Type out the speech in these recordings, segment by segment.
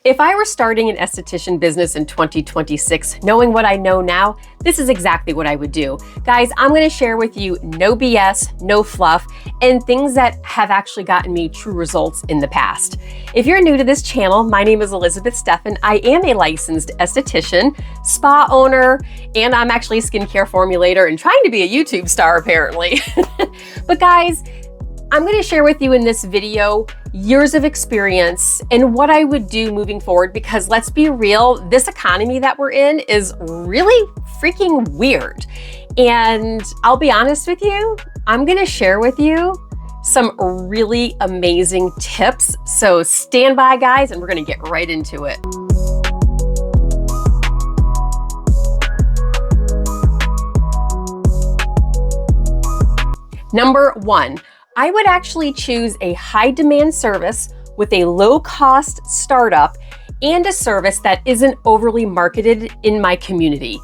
If I were starting an esthetician business in 2026, knowing what I know now, this is exactly what I would do. Guys, I'm gonna share with you no BS, no fluff, and things that have actually gotten me true results in the past. If you're new to this channel, my name is Elizabeth Steffen. I am a licensed esthetician, spa owner, and I'm actually a skincare formulator and trying to be a YouTube star apparently. But guys, I'm going to share with you in this video years of experience and what I would do moving forward, because let's be real, this economy that we're in is really freaking weird. And I'll be honest with you, I'm going to share with you some really amazing tips. So stand by, guys, and we're going to get right into it. Number one, I would actually choose a high demand service with a low cost startup and a service that isn't overly marketed in my community.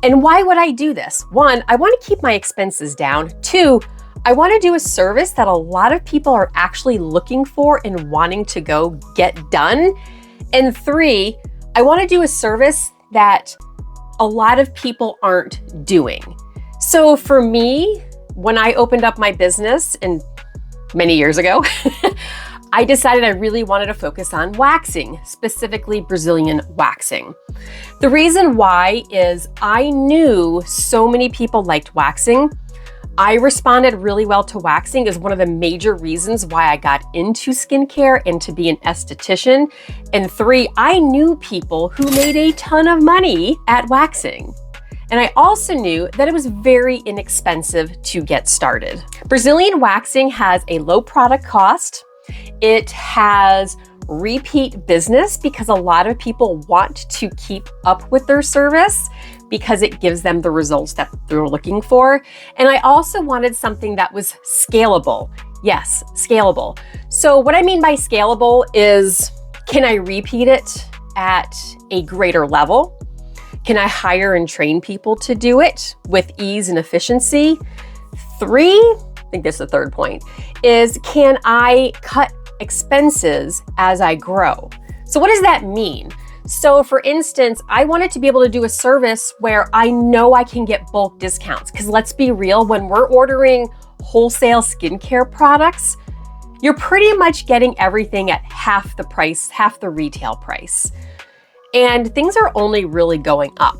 And why would I do this? One, I want to keep my expenses down. Two, I want to do a service that a lot of people are actually looking for and wanting to go get done. And three, I want to do a service that a lot of people aren't doing. So for me, when I opened up my business many years ago, I decided I really wanted to focus on waxing, specifically Brazilian waxing. The reason why is I knew so many people liked waxing. I responded really well to waxing is one of the major reasons why I got into skincare and to be an esthetician. And three, I knew people who made a ton of money at waxing. And I also knew that it was very inexpensive to get started. Brazilian waxing has a low product cost. It has repeat business because a lot of people want to keep up with their service because it gives them the results that they're looking for. And I also wanted something that was scalable. Yes, scalable. So what I mean by scalable is, can I repeat it at a greater level? Can I hire and train people to do it with ease and efficiency? Three, I think this is the third point, is can I cut expenses as I grow? So what does that mean? So for instance, I wanted to be able to do a service where I know I can get bulk discounts. Because let's be real, when we're ordering wholesale skincare products, you're pretty much getting everything at half the price, half the retail price. And things are only really going up.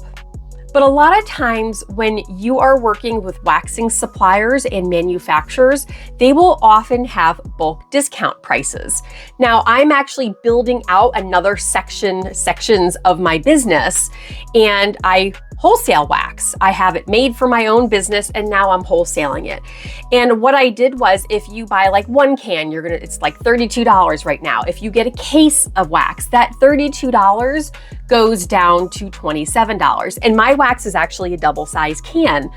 But a lot of times when you are working with waxing suppliers and manufacturers, they will often have bulk discount prices. Now, I'm actually building out another sections of my business, and I wholesale wax. I have it made for my own business, and now I'm wholesaling it. And what I did was, if you buy like one can, it's like $32 right now. If you get a case of wax, that $32 goes down to $27. And my wax is actually a double size can.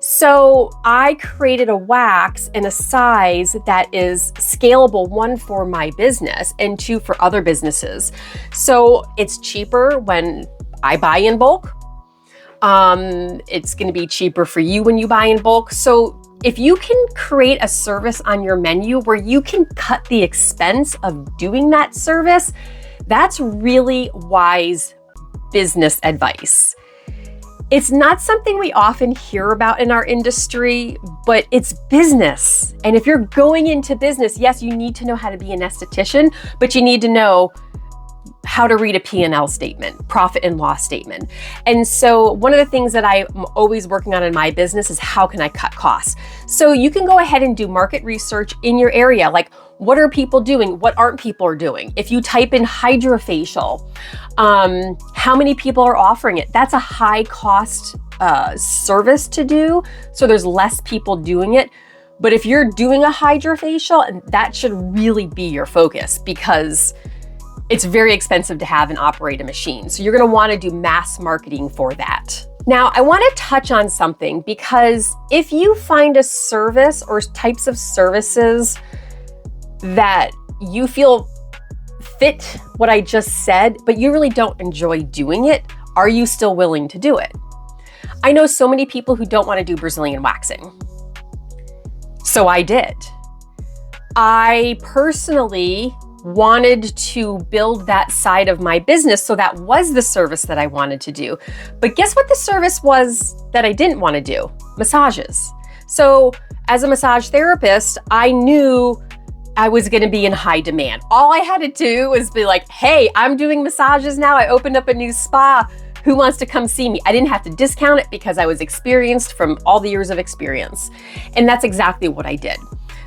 So I created a wax in a size that is scalable, one for my business and two for other businesses. So it's cheaper when I buy in bulk. It's going to be cheaper for you when you buy in bulk. So if you can create a service on your menu where you can cut the expense of doing that service, that's really wise business advice. It's not something we often hear about in our industry, but it's business. And if you're going into business, yes, you need to know how to be an esthetician, but you need to know how to read a P&L statement, profit and loss statement. And so one of the things that I'm always working on in my business is how can I cut costs? So you can go ahead and do market research in your area. Like, what are people doing? What aren't people doing? If you type in hydrofacial, how many people are offering it? That's a high cost service to do. So there's less people doing it. But if you're doing a hydrofacial, and that should really be your focus, because it's very expensive to have and operate a machine. So you're going to want to do mass marketing for that. Now, I want to touch on something, because if you find a service or types of services that you feel fit what I just said, but you really don't enjoy doing it, are you still willing to do it? I know so many people who don't want to do Brazilian waxing. So I did. I personally wanted to build that side of my business. So that was the service that I wanted to do. But guess what the service was that I didn't want to do? Massages. So as a massage therapist, I knew I was going to be in high demand. All I had to do was be like, hey, I'm doing massages now. I opened up a new spa. Who wants to come see me? I didn't have to discount it because I was experienced from all the years of experience. And that's exactly what I did.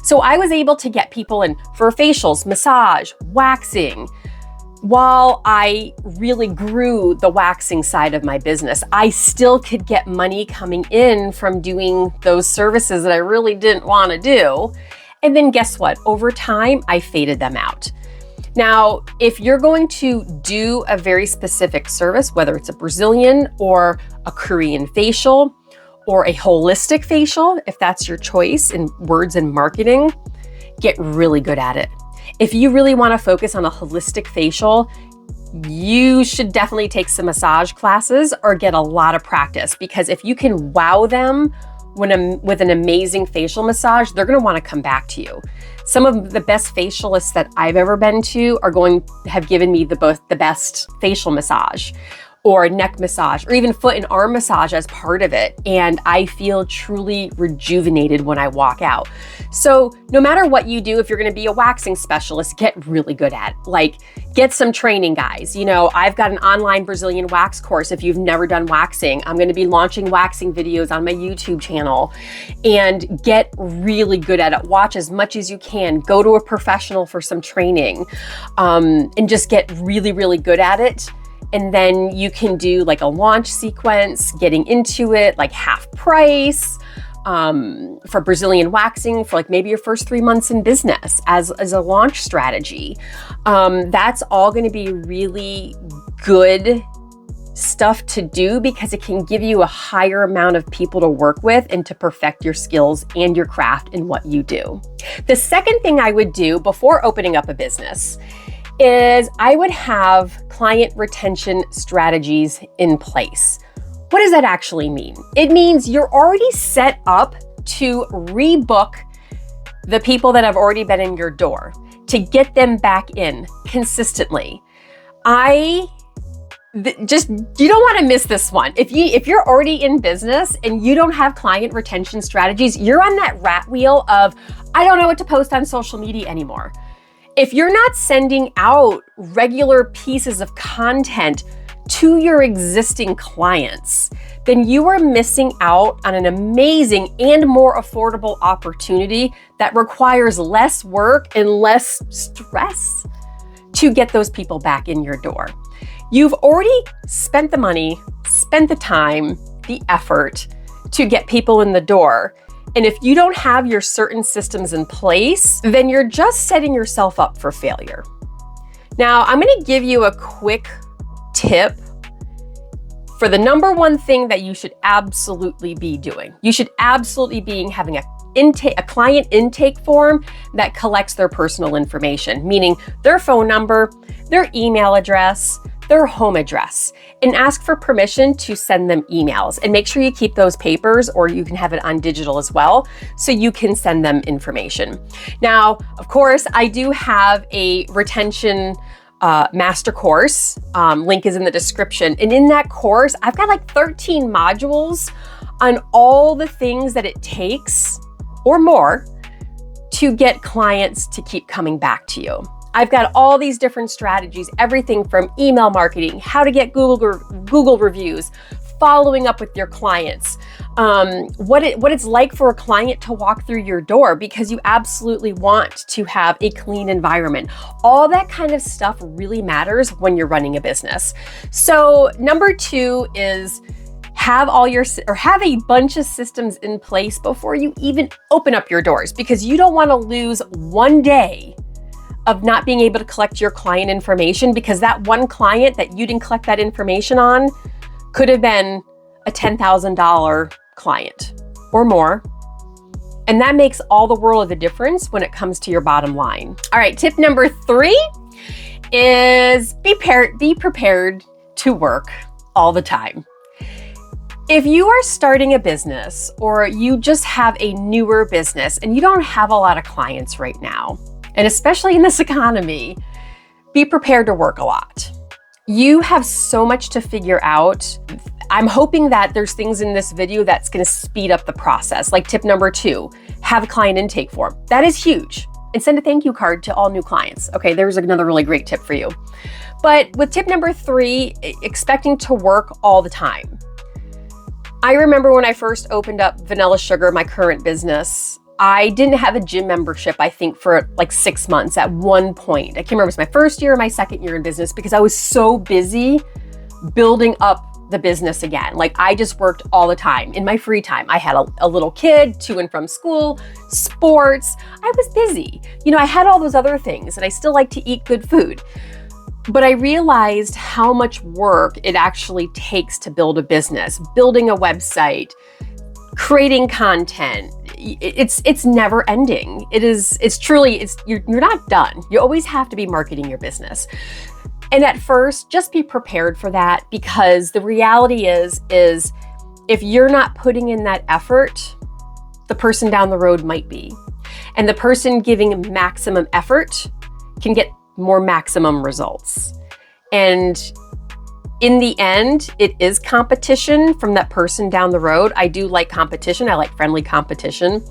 So I was able to get people in for facials, massage, waxing. While I really grew the waxing side of my business, I still could get money coming in from doing those services that I really didn't want to do. And then guess what? Over time, I faded them out. Now, if you're going to do a very specific service, whether it's a Brazilian or a Korean facial or a holistic facial, if that's your choice in words and marketing, get really good at it. If you really want to focus on a holistic facial, you should definitely take some massage classes or get a lot of practice, because if you can wow them with an amazing facial massage, they're going to want to come back to you. Some of the best facialists that I've ever been to have given me the best facial massage or neck massage or even foot and arm massage as part of it. And I feel truly rejuvenated when I walk out. So no matter what you do, if you're going to be a waxing specialist, get really good at it. Like, get some training, guys. You know, I've got an online Brazilian wax course. If you've never done waxing, I'm going to be launching waxing videos on my YouTube channel, and get really good at it. Watch as much as you can. Go to a professional for some training, and just get really, really good at it. And then you can do like a launch sequence, getting into it, like half price, for Brazilian waxing for like maybe your first 3 months in business as a launch strategy. That's all going to be really good stuff to do, because it can give you a higher amount of people to work with and to perfect your skills and your craft in what you do. The second thing I would do before opening up a business is I would have client retention strategies in place. What does that actually mean? It means you're already set up to rebook the people that have already been in your door, to get them back in consistently. You don't want to miss this one. If you're already in business and you don't have client retention strategies, you're on that rat wheel of, I don't know what to post on social media anymore. If you're not sending out regular pieces of content to your existing clients, then you are missing out on an amazing and more affordable opportunity that requires less work and less stress to get those people back in your door. You've already spent the money, spent the time, the effort to get people in the door. And if you don't have your certain systems in place, then you're just setting yourself up for failure. Now, I'm going to give you a quick tip for the number one thing that you should absolutely be doing. You should absolutely be having a client intake form that collects their personal information, meaning their phone number, their email address, their home address, and ask for permission to send them emails. And make sure you keep those papers, or you can have it on digital as well, so you can send them information. Now, of course, I do have a retention master course. Link is in the description. And in that course, I've got like 13 modules on all the things that it takes or more to get clients to keep coming back to you. I've got all these different strategies, everything from email marketing, how to get Google reviews, following up with your clients, what it's like for a client to walk through your door, because you absolutely want to have a clean environment. All that kind of stuff really matters when you're running a business. So number 2 is have a bunch of systems in place before you even open up your doors, because you don't want to lose one day of not being able to collect your client information, because that one client that you didn't collect that information on could have been a $10,000 client or more. And that makes all the world of a difference when it comes to your bottom line. All right, tip number 3 is be prepared to work all the time. If you are starting a business, or you just have a newer business and you don't have a lot of clients right now, And especially in this economy, be prepared to work a lot. You have so much to figure out. I'm hoping that there's things in this video that's going to speed up the process. Like tip number 2, have a client intake form. That is huge. And send a thank you card to all new clients. Okay, there's another really great tip for you. But with tip number 3, expecting to work all the time. I remember when I first opened up Vanilla Sugar, my current business, I didn't have a gym membership, I think, for like 6 months at one point. I can't remember if it was my first year or my second year in business because I was so busy building up the business again. Like I just worked all the time in my free time. I had a little kid to and from school, sports. I was busy. I had all those other things and I still like to eat good food. But I realized how much work it actually takes to build a business, building a website, creating content. It's never ending. You're not done. You always have to be marketing your business. And at first, just be prepared for that because the reality is if you're not putting in that effort, the person down the road might be. And the person giving maximum effort can get more maximum results. And in the end, it is competition from that person down the road. I do like competition. I like friendly competition.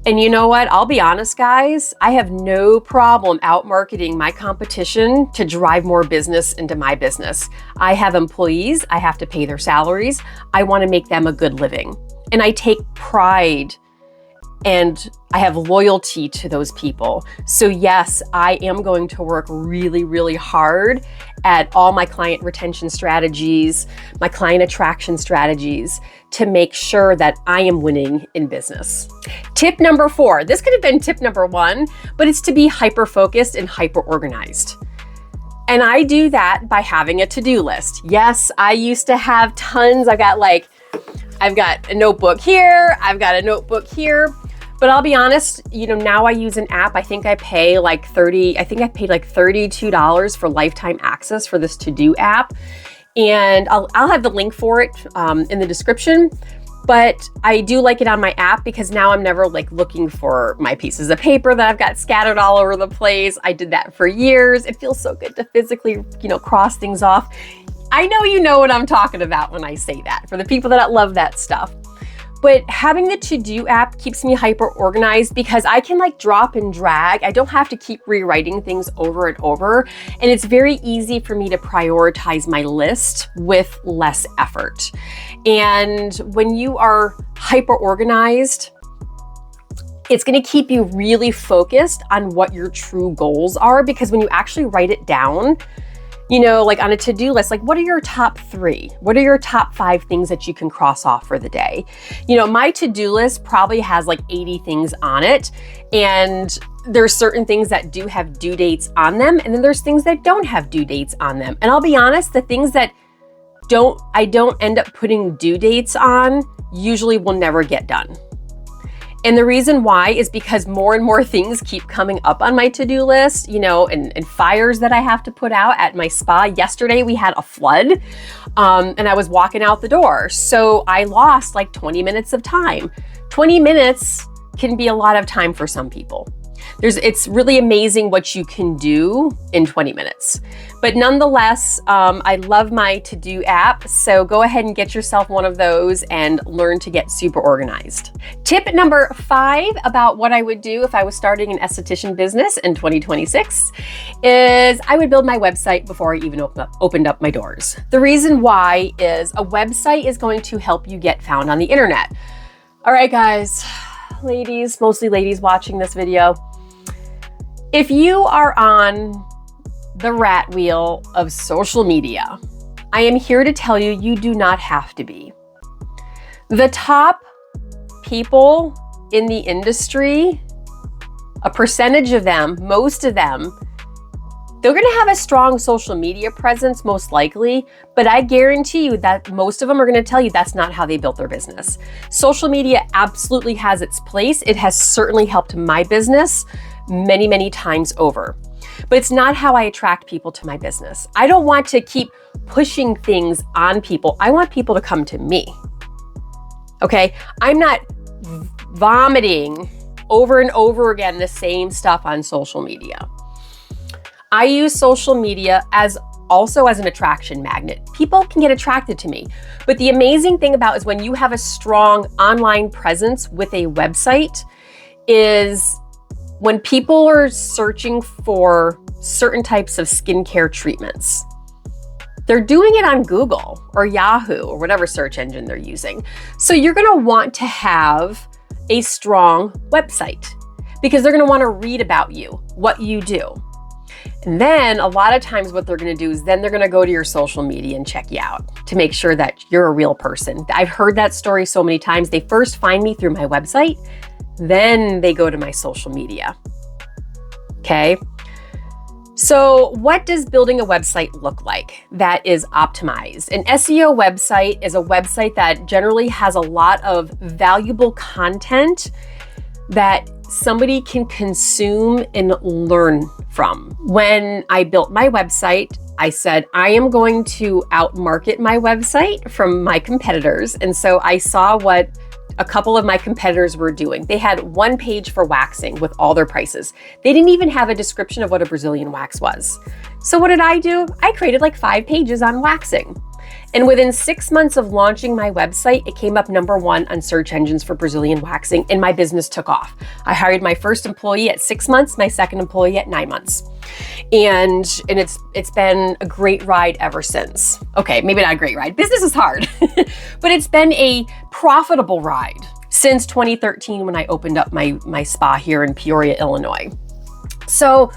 And you know what? I'll be honest, guys, I have no problem out marketing my competition to drive more business into my business. I have employees. I have to pay their salaries. I want to make them a good living. And I take pride and I have loyalty to those people. So yes, I am going to work really, really hard at all my client retention strategies, my client attraction strategies to make sure that I am winning in business. Tip number 4, this could have been tip number 1, but it's to be hyper-focused and hyper-organized. And I do that by having a to-do list. Yes, I used to have tons. I've got a notebook here, I've got a notebook here. But I'll be honest, now I use an app. I think I paid like $32 for lifetime access for this to-do app. And I'll have the link for it in the description. But I do like it on my app because now I'm never like looking for my pieces of paper that I've got scattered all over the place. I did that for years. It feels so good to physically, cross things off. I know you know what I'm talking about when I say that, for the people that love that stuff. But having the to-do app keeps me hyper organized because I can drop and drag. I don't have to keep rewriting things over and over. And it's very easy for me to prioritize my list with less effort. And when you are hyper organized, it's going to keep you really focused on what your true goals are, because when you actually write it down, on a to-do list, what are your top 3? What are your top 5 things that you can cross off for the day? My to-do list probably has 80 things on it. And there's certain things that do have due dates on them. And then there's things that don't have due dates on them. And I'll be honest, the things that I don't end up putting due dates on usually will never get done. And the reason why is because more and more things keep coming up on my to-do list, and fires that I have to put out at my spa. Yesterday we had a flood and I was walking out the door. So I lost 20 minutes of time. 20 minutes can be a lot of time for some people. It's really amazing what you can do in 20 minutes. But nonetheless, I love my to-do app. So go ahead and get yourself one of those and learn to get super organized. Tip number 5 about what I would do if I was starting an esthetician business in 2026 is I would build my website before I even opened up my doors. The reason why is a website is going to help you get found on the internet. All right, guys, ladies, mostly ladies watching this video. If you are on the rat wheel of social media, I am here to tell you, you do not have to be. The top people in the industry, a percentage of them, most of them, they're going to have a strong social media presence, most likely, but I guarantee you that most of them are going to tell you that's not how they built their business. Social media absolutely has its place. It has certainly helped my business many, many times over. But it's not how I attract people to my business. I don't want to keep pushing things on people. I want people to come to me. Okay? I'm not vomiting over and over again the same stuff on social media. I use social media also as an attraction magnet. People can get attracted to me. But the amazing thing about is when you have a strong online presence with a website is when people are searching for certain types of skincare treatments, they're doing it on Google or Yahoo or whatever search engine they're using. So you're gonna want to have a strong website because they're gonna wanna read about you, what you do. And then a lot of times what they're gonna do is then they're gonna go to your social media and check you out to make sure that you're a real person. I've heard that story so many times. They first find me through my website, then they go to my social media, okay? So what does building a website look like that is optimized? An SEO website is a website that generally has a lot of valuable content that somebody can consume and learn from. When I built my website, I said, I am going to outmarket my website from my competitors. And so I saw what a couple of my competitors were doing. They had one page for waxing with all their prices. They didn't even have a description of what a Brazilian wax was. So what did I do? I created like 5 pages on waxing. And within 6 months of launching my website, it came up #1 on search engines for Brazilian waxing, and my business took off. I hired my first employee at 6 months, my second employee at 9 months. And it's been a great ride ever since. Okay, maybe not a great ride. Business is hard, but it's been a profitable ride since 2013 when I opened up my spa here in Peoria, Illinois. So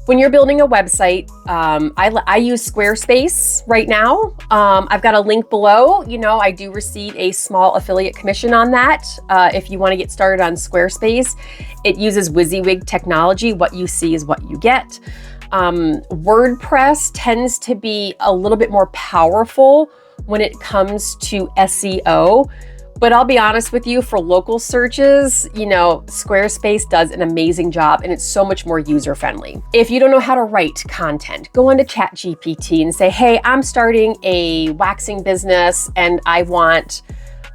when you're building a website, I use Squarespace right now. I've got a link below. You know, I do receive a small affiliate commission on that. If you want to get started on Squarespace, it uses WYSIWYG technology. What you see is what you get. WordPress tends to be a little bit more powerful when it comes to SEO. But I'll be honest with you, for local searches, you know, Squarespace does an amazing job and it's so much more user-friendly. If you don't know how to write content, go into ChatGPT and say, hey, I'm starting a waxing business and I want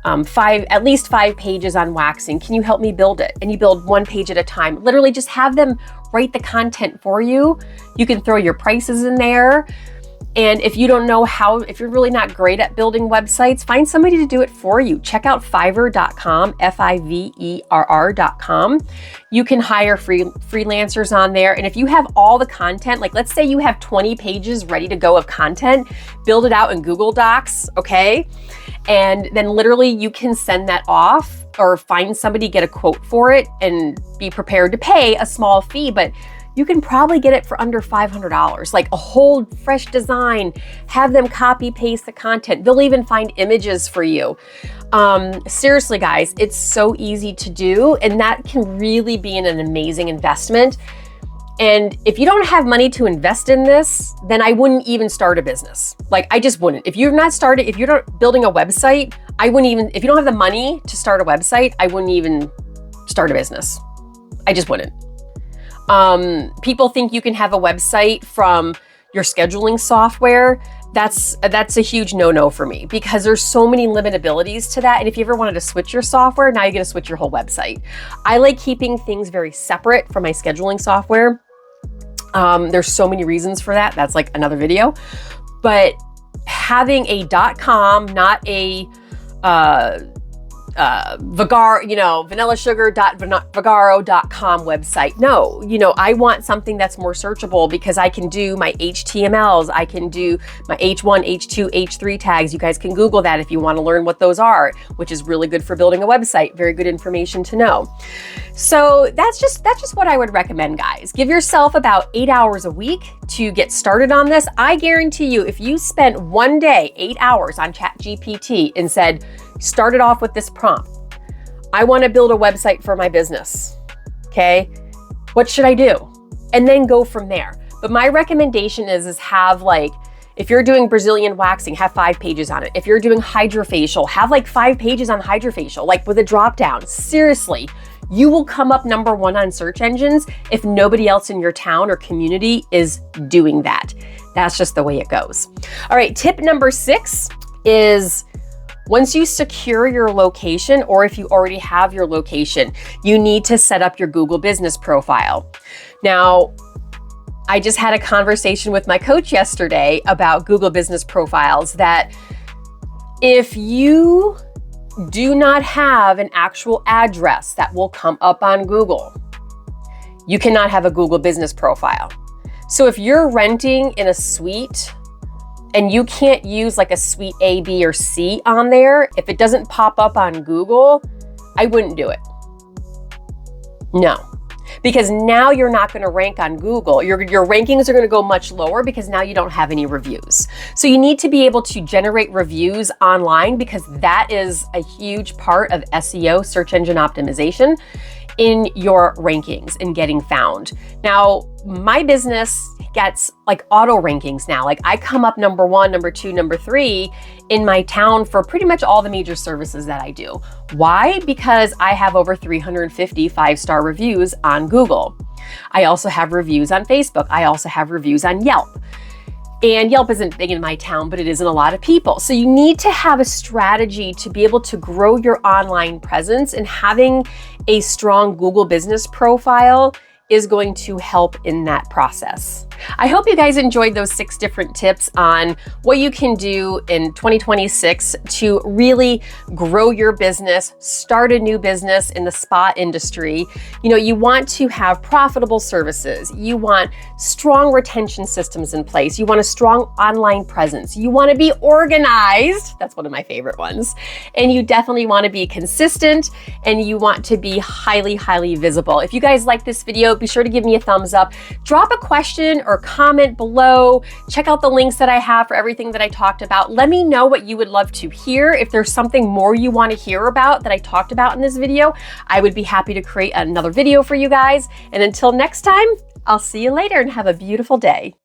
at least 5 pages on waxing. Can you help me build it? And you build 1 page at a time. Literally just have them write the content for you. You can throw your prices in there. And if you don't know if you're really not great at building websites, find somebody to do it for you. Check out Fiverr.com, Fiverr.com. You can hire freelancers on there. And if you have all the content, like let's say you have 20 pages ready to go of content, build it out in Google Docs, okay? And then literally you can send that off or find somebody, get a quote for it and be prepared to pay a small fee, but you can probably get it for under $500, like a whole fresh design, have them copy paste the content. They'll even find images for you. Seriously guys, it's so easy to do and that can really be an amazing investment. And if you don't have money to invest in this, then I wouldn't even start a business. Like I just wouldn't. If you're not building a website, if you don't have the money to start a website, I wouldn't even start a business. I just wouldn't. People think you can have a website from your scheduling software. That's a huge no-no for me because there's so many limitabilities to that. And if you ever wanted to switch your software, now you're gonna switch your whole website. I like keeping things very separate from my scheduling software. There's so many reasons for that. That's like another video. But having a .com, not a vanillasugar.vagaro.com website. No, I want something that's more searchable because I can do my HTMLs, I can do my H1, H2, H3 tags. You guys can Google that if you want to learn what those are, which is really good for building a website. Very good information to know. So that's just what I would recommend, guys. Give yourself about 8 hours a week to get started on this. I guarantee you, if you spent one day, 8 hours on ChatGPT and said, started off with this prompt, I want to build a website for my business. Okay, what should I do? And then go from there. But my recommendation is have if you're doing Brazilian waxing, have 5 pages on it. If you're doing hydrofacial, have 5 pages on hydrofacial, with a drop down. Seriously, you will come up #1 on search engines if nobody else in your town or community is doing that. That's just the way it goes. All right, tip number 6 is Once you secure your location, or if you already have your location, you need to set up your Google business profile. Now, I just had a conversation with my coach yesterday about Google business profiles, that if you do not have an actual address that will come up on Google, you cannot have a Google business profile. So if you're renting in a suite and you can't use like a suite A, B, or C on there, if it doesn't pop up on Google, I wouldn't do it. No. Because now you're not going to rank on Google. Your rankings are going to go much lower because now you don't have any reviews. So you need to be able to generate reviews online, because that is a huge part of SEO, search engine optimization, in your rankings and getting found. Now, my business gets like auto rankings now. Like I come up number 1, number 2, number 3 in my town for pretty much all the major services that I do. Why? Because I have over 350 5-star reviews on Google. I also have reviews on Facebook. I also have reviews on Yelp. And Yelp isn't big in my town, but it is in a lot of people. So you need to have a strategy to be able to grow your online presence, and having a strong Google business profile is going to help in that process. I hope you guys enjoyed those 6 different tips on what you can do in 2026 to really grow your business, start a new business in the spa industry. You know, you want to have profitable services. You want strong retention systems in place. You want a strong online presence. You want to be organized. That's one of my favorite ones. And you definitely want to be consistent, and you want to be highly, highly visible. If you guys like this video, be sure to give me a thumbs up. Drop a question or comment below. Check out the links that I have for everything that I talked about. Let me know what you would love to hear. If there's something more you want to hear about that I talked about in this video, I would be happy to create another video for you guys. And until next time, I'll see you later and have a beautiful day.